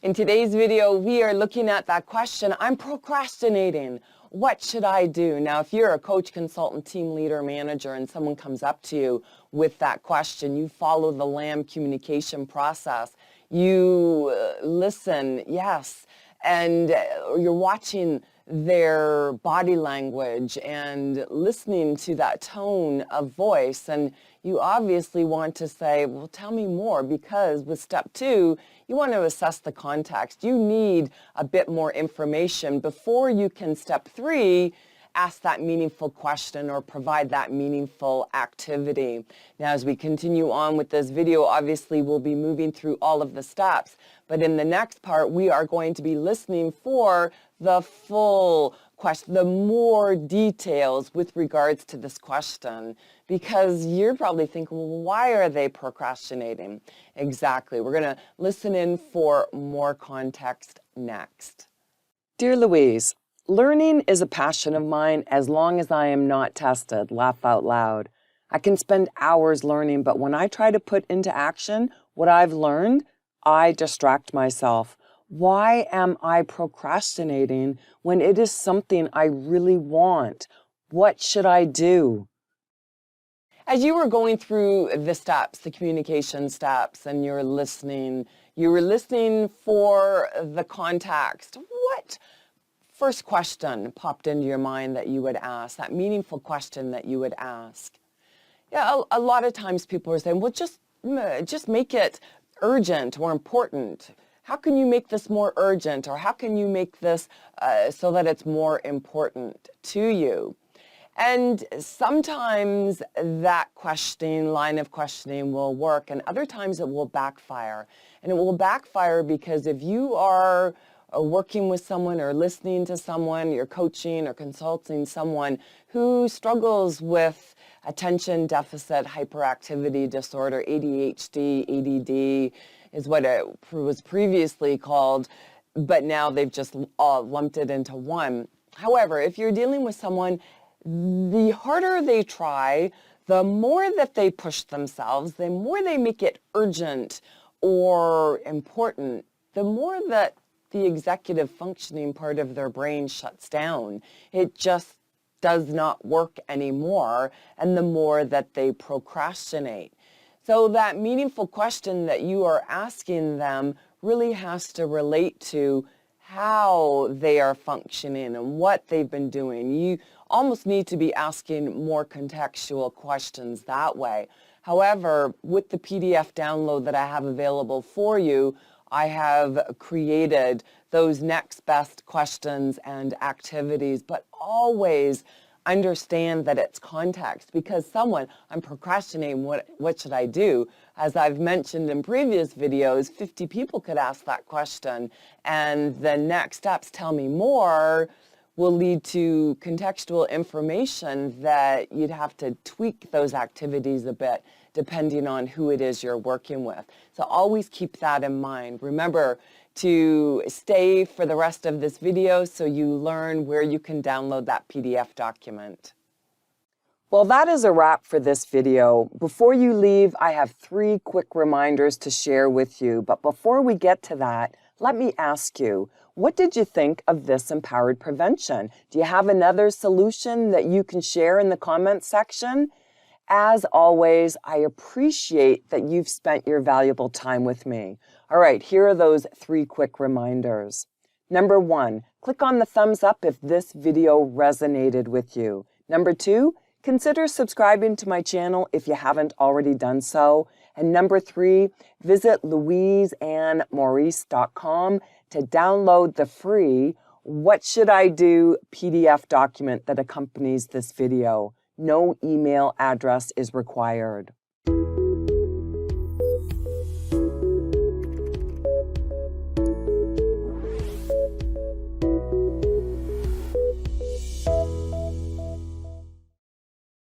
In today's video, we are looking at that question, I'm procrastinating. What should I do? Now, if you're a coach, consultant, team leader, manager, and someone comes up to you with that question, you follow the L.A.M communication process. You listen, yes, and you're watching their body language and listening to that tone of voice, and you obviously want to say, well, tell me more, because with step 2, you want to assess the context. You need a bit more information before you can, step 3, ask that meaningful question or provide that meaningful activity. Now, as we continue on with this video, obviously we'll be moving through all of the steps, but in the next part, we are going to be listening for the full question, the more details with regards to this question, because you're probably thinking, well, why are they procrastinating? Exactly. We're going to listen in for more context next. Dear Louise, learning is a passion of mine as long as I am not tested. Laugh out loud. I can spend hours learning, but when I try to put into action what I've learned, I distract myself. Why am I procrastinating when it is something I really want? What should I do? As you were going through the steps, the communication steps, and you're listening, you were listening for the context. What first question popped into your mind that you would ask, that meaningful question that you would ask? Yeah, a lot of times people are saying, well, just make it urgent or important. How can you make this more urgent, or how can you make this so that it's more important to you? And sometimes that line of questioning will work, and other times it will backfire. And it will backfire because if you are working with someone or listening to someone, you're coaching or consulting someone who struggles with attention deficit hyperactivity disorder, ADHD, ADD, is what it was previously called, but now they've just lumped it into one. However, if you're dealing with someone, the harder they try, the more that they push themselves, the more they make it urgent or important, the more that the executive functioning part of their brain shuts down. It just does not work anymore, and the more that they procrastinate. So that meaningful question that you are asking them really has to relate to how they are functioning and what they've been doing. You almost need to be asking more contextual questions that way. However, with the PDF download that I have available for you, I have created those next best questions and activities, but always understand that it's context, because I'm procrastinating, what should I do? As I've mentioned in previous videos, 50 people could ask that question, and the next steps, tell me more, will lead to contextual information that you'd have to tweak those activities a bit depending on who it is you're working with. So always keep that in mind. Remember to stay for the rest of this video so you learn where you can download that PDF document. Well, that is a wrap for this video. Before you leave, I have 3 quick reminders to share with you. But before we get to that, let me ask you, what did you think of this empowered prevention? Do you have another solution that you can share in the comments section? As always, I appreciate that you've spent your valuable time with me. All right, here are those 3 quick reminders. Number 1, click on the thumbs up if this video resonated with you. Number 2, consider subscribing to my channel if you haven't already done so. And number 3, visit louiseandmaurice.com to download the free What Should I Do PDF document that accompanies this video. No email address is required.